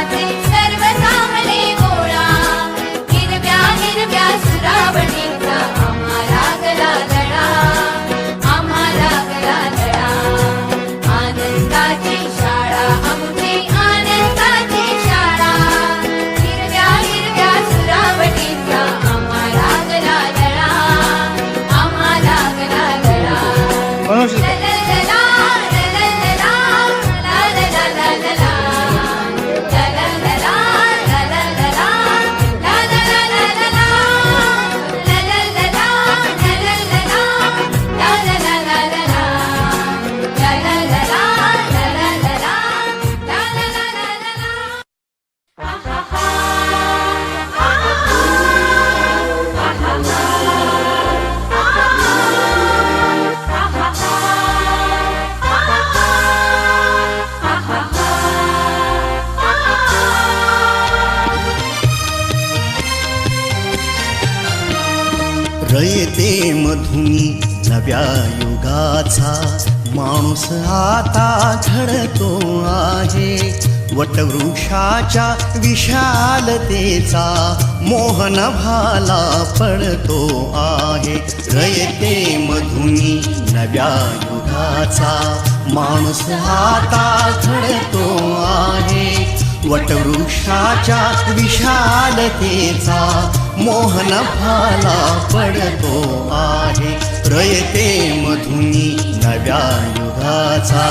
आनंदाचे सर्व सामने गोळा हिरव्या हिरव्या सुरावणीचा आम्हा लागला लळा आम्हा लागला लळा आनंदाची शाळा आमची आनंदाची शाळा हिरव्या हिरव्या सुरावणीचा आम्हा लागला लळा आम्हा लागला लळा रयते मधुनी नव्या युगाचा माणूस आता घडतो आहे वटवृक्षाच्या विशालतेचा मोहन भाला पडतो आहे रयते मधुनी नव्या युगाचा माणूस आता घडतो आहे वटवृक्षाच्या विशालतेचा मोहन भाला पडतो आहे रयते मधुनी नव्या युगाचा